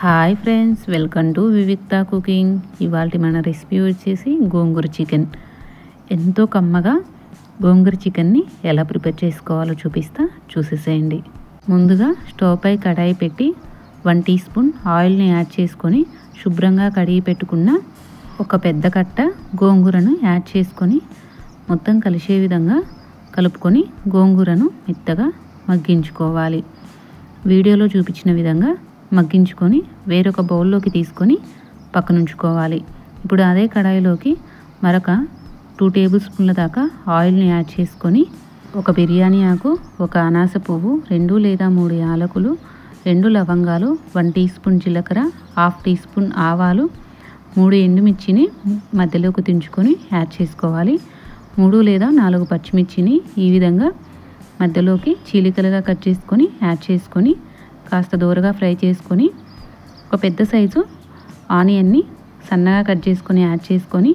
Hi friends, welcome to Vivikta cooking. ఇవాళ మన recipe వచ్చేసి గోంగూర చికెన్. ఎంతో కమ్మగా గోంగూర చికెన్ని ఎలా ప్రిపేర్ చేసుకోవాలో చూసేసేయండి. ముందుగా స్టవ్ పై కడాయి పెట్టి 1 టీ స్పూన్ ఆయిల్ని యాడ్ చేసుకొని శుభ్రంగా కడిగి పెట్టుకున్న ఒక పెద్ద కట్ట గోంగూరను యాడ్ చేసుకొని మొత్తం కలిసే విధంగా కలుపుకొని గోంగూరను మెత్తగా మగ్గించుకోవాలి. వీడియోలో చూపించిన విధంగా మగ్గించుకొని వేరొక బౌల్లోకి తీసుకొని పక్కనుంచుకోవాలి. ఇప్పుడు అదే కడాయిలోకి మరొక 2 టేబుల్ స్పూన్ల దాకా ఆయిల్ని యాడ్ చేసుకొని ఒక బిర్యానీ ఆకు, ఒక అనాస పువ్వు, 2 లేదా 3 యాలకులు, 2 లవంగాలు, 1 టీ స్పూన్ జీలకర్ర, 1/2 టీ స్పూన్ ఆవాలు, 3 ఎండుమిర్చిని మధ్యలోకి తుంచుకొని యాడ్ చేసుకోవాలి. 3 లేదా 4 పచ్చిమిర్చిని ఈ విధంగా మధ్యలోకి చీలికలుగా కట్ చేసుకొని యాడ్ చేసుకొని కాస్త దూరగా ఫ్రై చేసుకొని ఒక పెద్ద సైజు ఆనియన్ని సన్నగా కట్ చేసుకొని యాడ్ చేసుకొని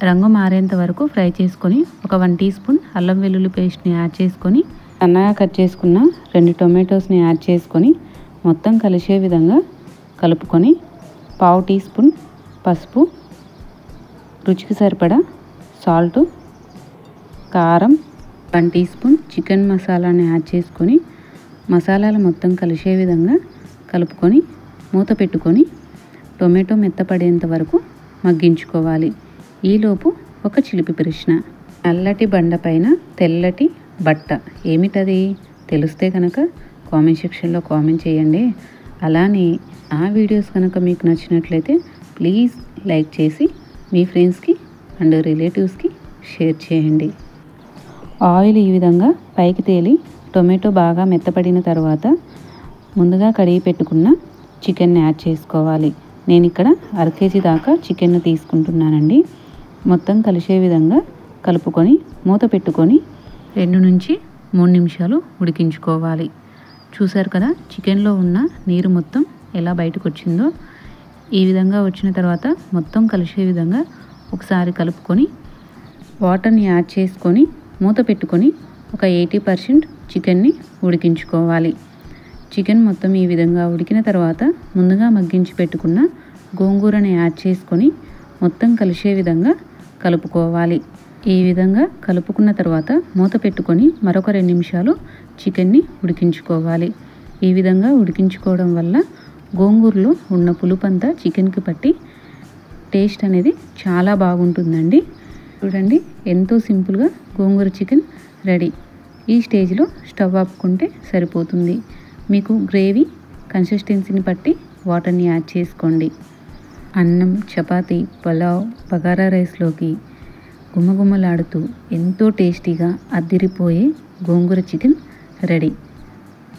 రంగు మారేంత వరకు ఫ్రై చేసుకొని ఒక 1 టీ స్పూన్ అల్లం వెల్లుల్లి పేస్ట్ని యాడ్ చేసుకొని సన్నగా కట్ చేసుకున్న 2 టొమాటోస్ని యాడ్ చేసుకొని మొత్తం కలిసే విధంగా కలుపుకొని 1/2 టీ స్పూన్ పసుపు, రుచికి సరిపడా సాల్ట్, కారం, 1 టీ స్పూన్ చికెన్ మసాలాని యాడ్ చేసుకొని మసాలాలు మొత్తం కలిసే విధంగా కలుపుకొని మూత పెట్టుకొని టొమాటో మెత్తపడేంత వరకు మగ్గించుకోవాలి. ఈలోపు ఒక చిలిపి ప్రశ్న. నల్లటి బండ పైన తెల్లటి బట్ట ఏమిటది? తెలిస్తే కనుక కామెంట్ సెక్షన్లో కామెంట్ చేయండి. అలానే ఆ వీడియోస్ కనుక మీకు నచ్చినట్లయితే ప్లీజ్ లైక్ చేసి మీ ఫ్రెండ్స్కి అండ్ రిలేటివ్స్కి షేర్ చేయండి. ఆయిల్ ఈ విధంగా పైకి తేలి టొమాటో బాగా మెత్తపడిన తర్వాత ముందుగా కడిగి పెట్టుకున్న చికెన్ని యాడ్ చేసుకోవాలి. నేను ఇక్కడ 1/2 కేజీ దాకా చికెన్ తీసుకుంటున్నానండి. మొత్తం కలిసే విధంగా కలుపుకొని మూత పెట్టుకొని 2 నుంచి 3 నిమిషాలు ఉడికించుకోవాలి. చూసారు కదా చికెన్లో ఉన్న నీరు మొత్తం ఎలా బయటకు వచ్చిందో. ఈ విధంగా వచ్చిన తర్వాత మొత్తం కలిసే విధంగా ఒకసారి కలుపుకొని వాటర్ని యాడ్ చేసుకొని మూత పెట్టుకొని ఒక 80% చికెన్ని ఉడికించుకోవాలి. చికెన్ మొత్తం ఈ విధంగా ఉడికిన తర్వాత ముందుగా మగ్గించి పెట్టుకున్న గోంగూరని యాడ్ చేసుకొని మొత్తం కలిసే విధంగా కలుపుకోవాలి. ఈ విధంగా కలుపుకున్న తర్వాత మూత పెట్టుకొని మరొక 2 నిమిషాలు చికెన్ని ఉడికించుకోవాలి. ఈ విధంగా ఉడికించుకోవడం వల్ల గోంగూరలో ఉన్న పులుపంతా చికెన్కి పట్టి టేస్ట్ అనేది చాలా బాగుంటుందండి. చూడండి, ఎంతో సింపుల్గా గోంగూర చికెన్ రెడీ. ఈ స్టేజ్లో స్టవ్ ఆపుకుంటే సరిపోతుంది. మీకు గ్రేవీ కన్సిస్టెన్సీని బట్టి వాటర్ని యాడ్ చేసుకోండి. అన్నం, చపాతీ, పులావ్, బగారా రైస్లోకి గుమగుమలాడుతూ ఎంతో టేస్టీగా అద్దిరిపోయే గోంగూర చికెన్ రెడీ.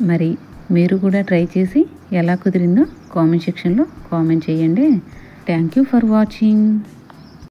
మరి మీరు కూడా ట్రై చేసి ఎలా కుదిరిందో కామెంట్ సెక్షన్లో కామెంట్ చేయండి. Thank you for watching.